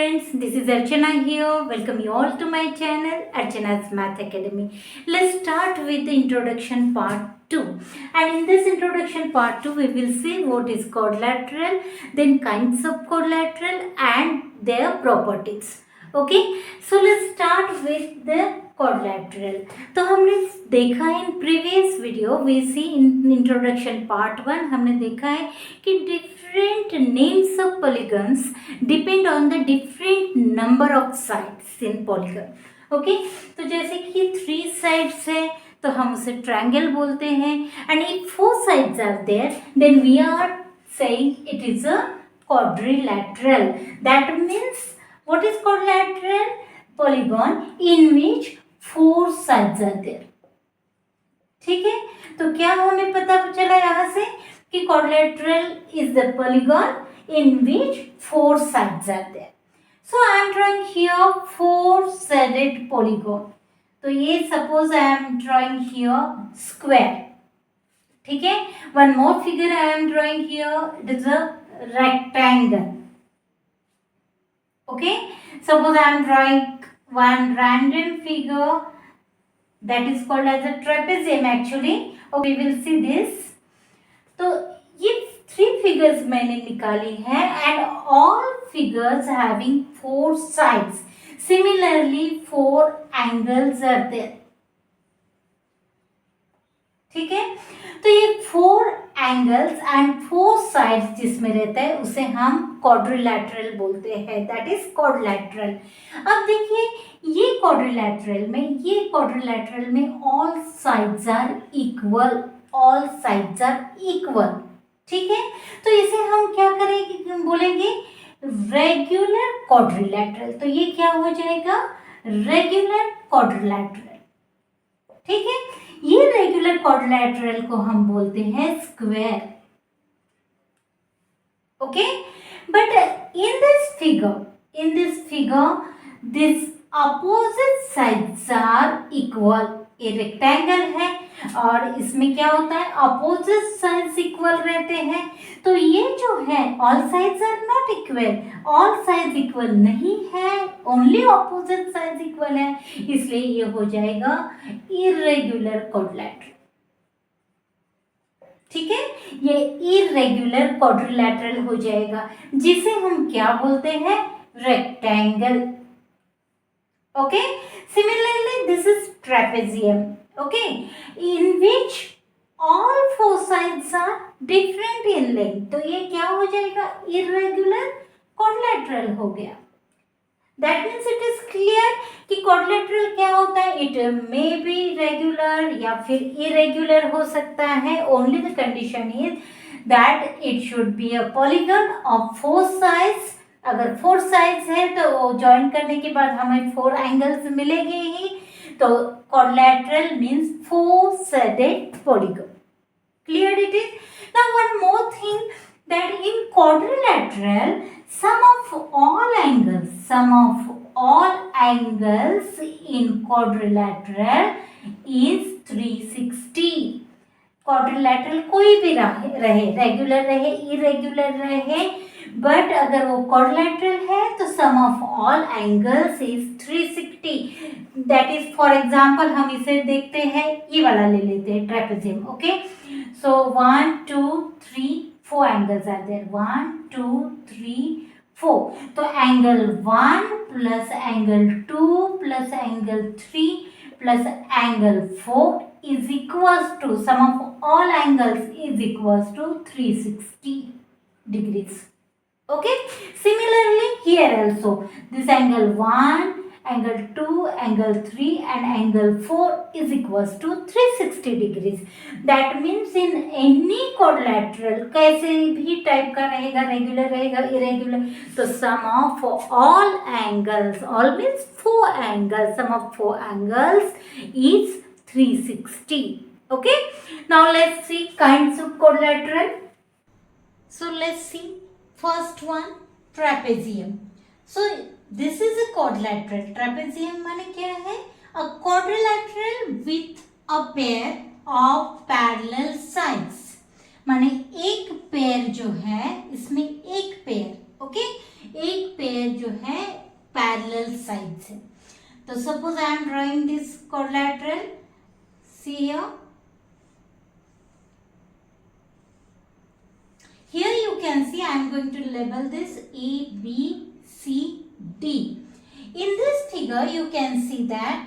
friends, this is Archana here. Welcome you all to my channel, Archana's Math Academy. Let's start with the introduction part 2. And in this introduction part 2, we will see what is quadrilateral, then kinds of quadrilateral and their properties. Okay, so let's start with the quadrilateral. तो हमने देखा in previous video we see in introduction part 1 हमने देखा है कि different names of polygons depend on the different number of sides in polygon. Okay, तो जैसे कि 3 साइड्स है तो हम उसे ट्रायंगल बोलते हैं, and if 4 sides are there then we are saying it is a quadrilateral. That means what is quadrilateral? Polygon in which 4 sides are there. ठीक है, तो क्या हमें पता चला यहाँ से कि quadrilateral is the polygon in which 4 sides are there. So I am drawing here 4-sided polygon. तो ये suppose I am drawing here square. ठीक है, one more figure I am drawing here. It is a rectangle. Okay, suppose I am drawing one random figure that is called as a trapezium actually. Okay, we will see this. तो ये 3 figures मैंने निकाली है and all figures having 4 sides. Similarly 4 angles are there. ठीक है, तो ये 4 angles and 4 sides जिसमें रहता है उसे हम क्वाड्रिलैटरल बोलते हैं. That is quadrilateral. अब देखिए ये क्वाड्रिलैटरल में all sides are equal. All sides are equal. ठीक है, तो इसे हम क्या करेंगे, बोलेंगे रेगुलर क्वाड्रिलैटरल. तो ये क्या हो जाएगा, रेगुलर क्वाड्रिलैटरल. ठीक है, ये रेगुलर क्वाड्रिलैटरल को हम बोलते हैं square. Okay, but in this figure this opposite sides are equal. ये रेक्टेंगल है और इसमें क्या होता है, अपोजिट साइड्स इक्वल रहते हैं. तो ये जो है all sides are not equal. All sides equal नहीं है, ओनली अपोजिट साइड्स इक्वल है, इसलिए ये हो जाएगा इर्रेगुलर क्वाड्रिलैटरल. ठीक है, ये इर्रेगुलर क्वाड्रिलैटरल हो जाएगा जिसे हम क्या बोलते हैं, rectangle. Okay, similarly this is trapezium. Okay, in which all 4 sides are different in length. तो ये क्या हो जाएगा, irregular quadrilateral हो गया. That means it is clear कि quadrilateral क्या होता है, it may be regular या फिर irregular हो सकता है. Only the condition is that it should be a polygon of 4 sides. अगर 4 साइड्स है तो ज्वाइन करने के बाद हमें 4 एंगल्स मिलेंगे ही. तो quadrilateral means 4-sided polygon. Clear it is? Now one more thing, that in quadrilateral sum of all angles in quadrilateral is 360. Quadrilateral कोई भी रहे, रेगुलर रहे, इरेगुलर रहे, बट अगर वो क्वाड्रिलैटरल है तो sum of all angles is 360. That is, for example हम इसे देखते हैं, ये वाला ले लेते हैं trapezium. Okay, so 1 2 3 4 angles are there. 1 2 3 4. तो angle 1 plus angle 2 plus angle 3 plus angle 4 is equals to sum of all angles is equals to 360 degrees. Okay, similarly here also this angle 1, angle 2, angle 3 and angle 4 is equals to 360 degrees. That means in any quadrilateral कैसे भी type का रहेगा, regular रहेगा, irregular, तो sum of all angles, all means 4 angles, sum of 4 angles is 360. Okay, now let's see kinds of quadrilateral. So let's see first one, trapezium. So this is a quadrilateral. Trapezium माने क्या है, a quadrilateral with a pair of parallel sides. माने एक pair जो है इसमें एक pair okay, एक पेयर जो है पैरेलल साइड्स है। तो suppose I am drawing this quadrilateral, see here you can see I am going to label this A, B, C, D. In this figure you can see that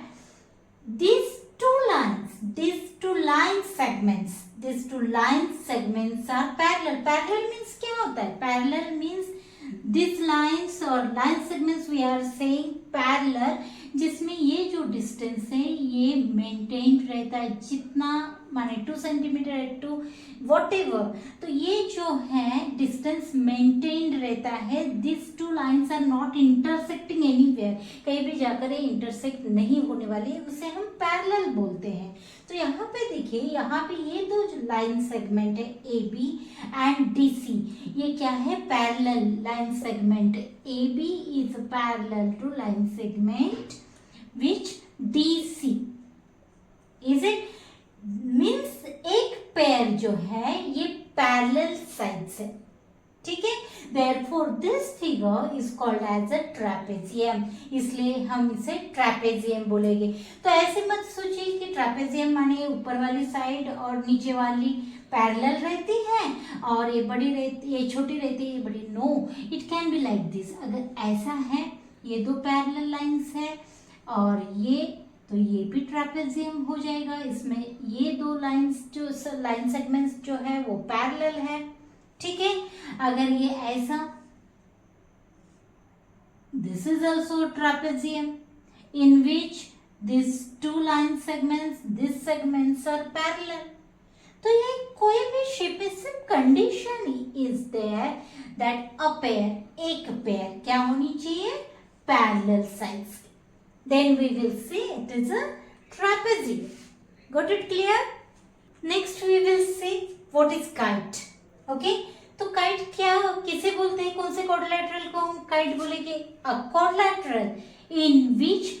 these two line segments are parallel. Parallel means क्या होता है? Parallel means these lines or line segments we are saying parallel, जिसमें ये जो distance है ये maintain रहता है, जितना माने 2 सेंटीमीटर टू whatever, तो ये जो है डिस्टेंस मेंटेन रहता है। This two lines are not intersecting anywhere, कहीं भी जाकर ये इंटरसेक्ट नहीं होने वाली, उसे हम पैरेलल बोलते हैं। तो यहाँ पे देखिए, यहाँ पे ये दो लाइन सेगमेंट है A B and D C, ये क्या है? Parallel line segment. A B is parallel to line segment which DC is it, means एक पेयर जो है ये पैरेलल साइड्स है, ठीक है। therefore this figure is called as a trapezium, इसलिए हम इसे ट्रेपेजियम बोलेंगे। तो ऐसे मत सोचिए कि ट्रेपेजियम माने ऊपर वाली साइड और नीचे वाली पैरेलल रहती है और ये बड़ी रहती, ये छोटी रहती है, ये बड़ी। No, it can be like this. अगर ऐसा है, ये दो पैरेलल लाइंस है और ये, तो ये भी ट्रेपेजियम हो जाएगा। इसमें ये दो लाइंस जो लाइन सेगमेंट्स जो है वो पैरेलल है, ठीक है। अगर ये ऐसा, this is also trapezium in which this two line segments, this segments are parallel. तो ये कोई भी शेप में सिर्फ condition is there that a pair, एक पेयर क्या होनी चाहिए? Parallel sides. Then we will say it is a trapezium. Got it clear? Next we will see what is kite. Okay? तो काइट क्या, किसे बोलते हैं? कौन से क्वाड्रिलेटरल को हम काइट बोलेंगे? A quadrilateral in which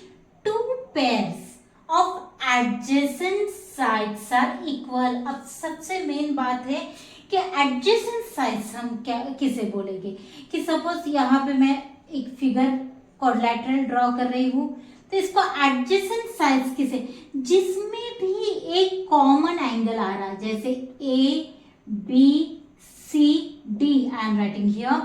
two pairs of adjacent sides are equal. अब सबसे मेन बात है कि एडजेसेंट साइड्स हम क्या किसे बोलेंगे? कि सपोज यहाँ पे मैं एक फिगर क्वाड्रिलेटरल ड्रॉ कर रही हूँ, तो इसको एडजेसेंट साइड्स किसे, जिसमें भी एक कॉमन एंगल आ रहा है, जैसे A B C D I am writing here.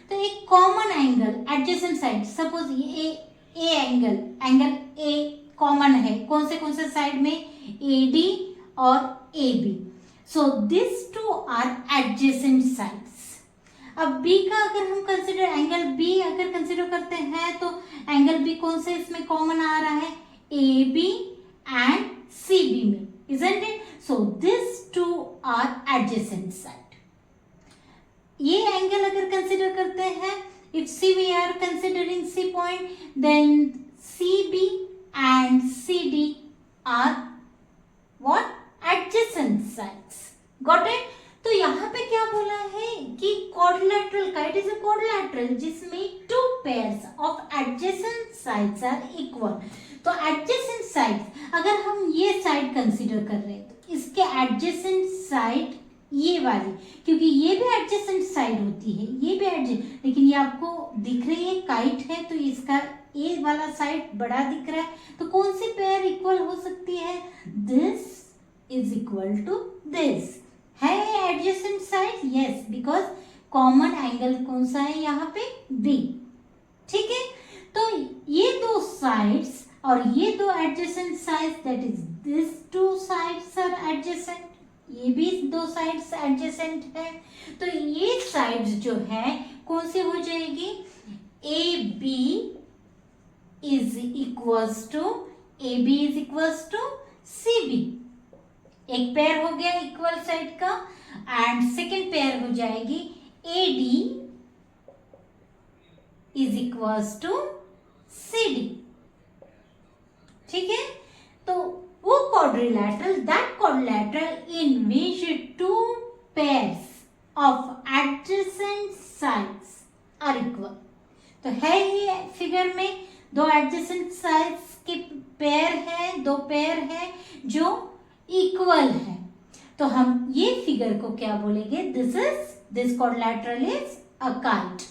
तो एक common angle adjacent side, suppose ये ए एंगल ए कॉमन है, कौन से साइड में? ए डी और A B. So this two are adjacent sides. अब बी का अगर हम कंसिडर, एंगल बी अगर कंसिडर करते हैं, तो एंगल बी कौन से इसमें कॉमन आ रहा है? A B and C B में, isn't it? So these two are adjacent side. ये एंगल अगर कंसिडर करते हैं, if C we are considering C point, then CB and CD are what? Adjacent sides. Got it? तो यहाँ पे क्या बोला है कि quadrilateral, kite is a quadrilateral जिसमें two pairs of adjacent sides are equal. तो एडजेसेंट साइड्स, अगर हम ये साइड कंसीडर कर रहे हैं, तो इसके एडजेसेंट साइड ये वाली, क्योंकि ये भी एडजेसेंट साइड होती है, ये भी एडजेसेंट, लेकिन ये आपको दिख रही है काइट है, तो इसका ए वाला साइड बड़ा दिख रहा है, तो कौन सी पेयर इक्वल हो सकती है? This is equal to this. है adjacent side? Yes, because common angle कौन सा है यहाँ पे? बी, ठीक है। तो ये दो साइड्स और ये दो adjacent sides, that is this two sides are adjacent, ये भी दो साइड्स एडजेसेंट है। तो ये साइड्स जो है कौन सी हो जाएगी? A B is equals to, A B is equals to C B. एक पेयर हो गया इक्वल साइड का, एंड सेकेंड पेयर हो जाएगी A D is equals to C D, ठीक है। तो वो quadrilateral, that quadrilateral in which two pairs of adjacent sides are equal. तो है ये फिगर में दो एडजेसेंट साइड्स के पेयर है, दो पेयर है जो इक्वल है। तो हम ये फिगर को क्या बोलेंगे? This quadrilateral is a kite.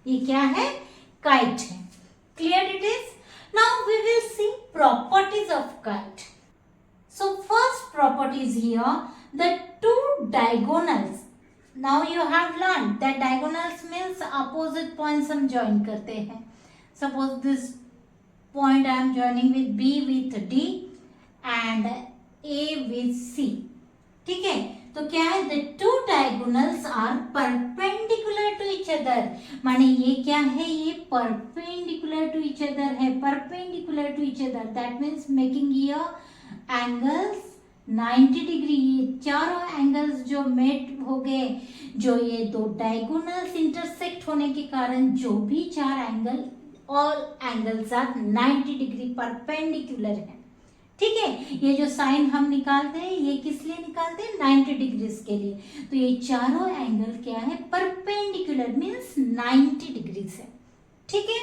ये क्या है? काइट है। Clear it is? Now we will see properties of kite. So first property is here, the two diagonals. Now you have learned that diagonals means opposite points हम join करते हैं. Suppose this point I am joining with B with D and A with C. ठीक है? तो क्या है? The two diagonals are perpendicular to each other. माने ये क्या है? ये perpendicular to each other है. Perpendicular to each other. That means making here angles 90 degree. ये चारों एंगल्स जो मेट हो गए, जो ये दो डायगोनल्स इंटरसेक्ट होने के कारण जो भी चार angle, all angles are 90 degree perpendicular है. ठीक है? ये जो साइन हम निकालते हैं ये किस लिए निकालते हैं? 90 डिग्रीज के लिए. तो ये चारों एंगल क्या है? परपेंडिकुलर मीन्स 90 डिग्रीज है. ठीक है?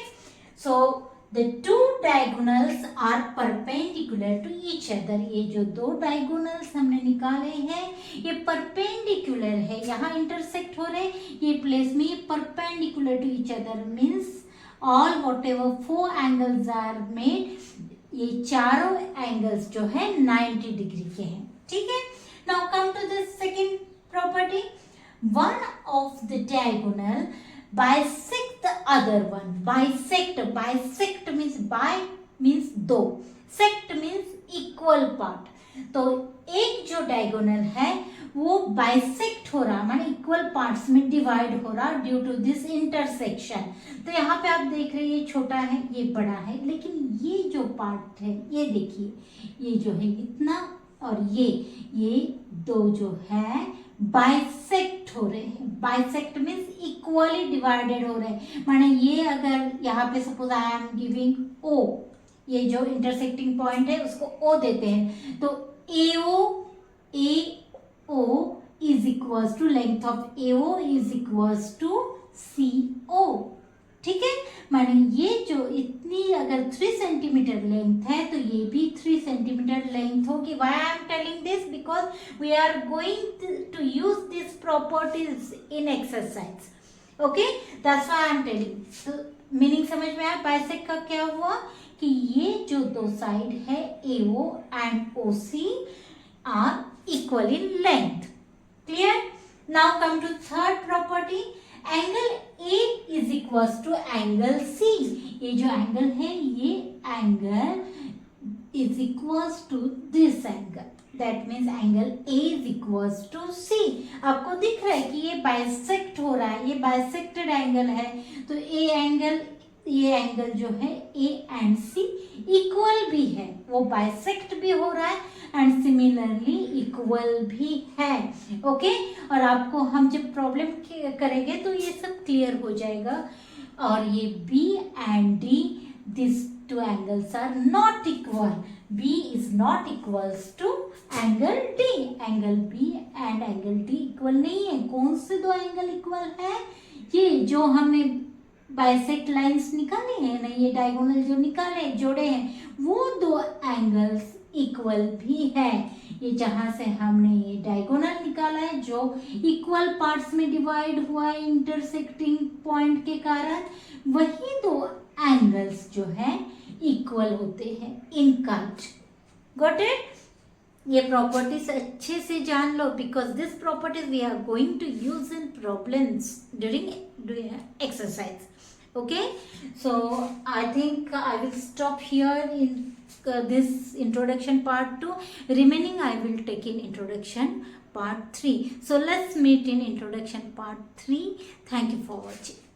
सो The two diagonals are perpendicular to each other. ये जो दो diagonals हमने निकाले हैं ये perpendicular है, यहाँ intersect हो रहे, ये place में ये perpendicular to each other means all whatever four angles are made, ये चारों angles जो है 90 डिग्री के हैं. ठीक है? Now come to the second property. One of the diagonal bisect the other one. Bisect means by means दो, sect means equal part. तो एक जो डायगोनल है वो बाइसेक्ट हो रहा, माने इक्वल पार्ट्स में डिवाइड हो रहा ड्यू टू दिस इंटरसेक्शन. तो यहाँ पे आप देख रहे हैं ये छोटा है ये बड़ा है, लेकिन ये जो पार्ट है ये देखिए, ये जो है इतना और ये दो जो है बाइसेक्ट हो रहे हैं. बाइसेक्ट मीन्स इक्वली डिवाइडेड हो रहे हैं. माने ये अगर यहाँ पे suppose I am giving O, ये जो इंटरसेक्टिंग पॉइंट है उसको O देते हैं, तो AO is equals to length of AO is equals to CO. ठीक है? माने ये जो इतनी अगर 3 सेंटीमीटर लेंथ है तो ये भी 3 सेंटीमीटर लेंथ होगी. Why I am telling this? Because we are going to use this properties in exercise. Okay, that's why I am telling. तो मीनिंग समझ में आया? बाइसेक्ट का क्या हुआ कि ये जो दो साइड है AO and OC are equal in length. Clear? Now come to third property. Angle A is equals to angle C. ये जो एंगल है ये angle is equals to this angle. That means angle A is equals to C. आपको दिख रहा है कि ये बाइसेक्ट हो रहा है, ये बाइसेक्टेड एंगल है. तो ये एंगल जो है A एंड C इक्वल भी है, वो बाइसेक्ट भी हो रहा है एंड सिमिलरली इक्वल भी है. ओके? और आपको हम जब प्रॉब्लम करेंगे तो ये सब क्लियर हो जाएगा. और ये B and D, this two angles are not equal. B is not equals to angle D. Angle B and angle D equal नहीं है. कौन से दो एंगल इक्वल है? ये जो हमने बाइसेक्ट लाइंस निकाली है ना, ये डायगोनल जो निकाले जोड़े हैं, वो दो एंगल्स इक्वल भी है. ये जहां से हमने ये डायगोनल निकाला है जो इक्वल पार्ट्स में डिवाइड हुआ है इंटरसेक्टिंग पॉइंट के कारण, वही दो एंगल्स जो है इक्वल होते हैं इन काइट. Got it? ये प्रॉपर्टीज अच्छे से जान लो because this properties we are going to use in problems during exercise. Okay, so I think I will stop here in this introduction part 2. Remaining I will take in introduction part 3. So let's meet in introduction part 3. Thank you for watching.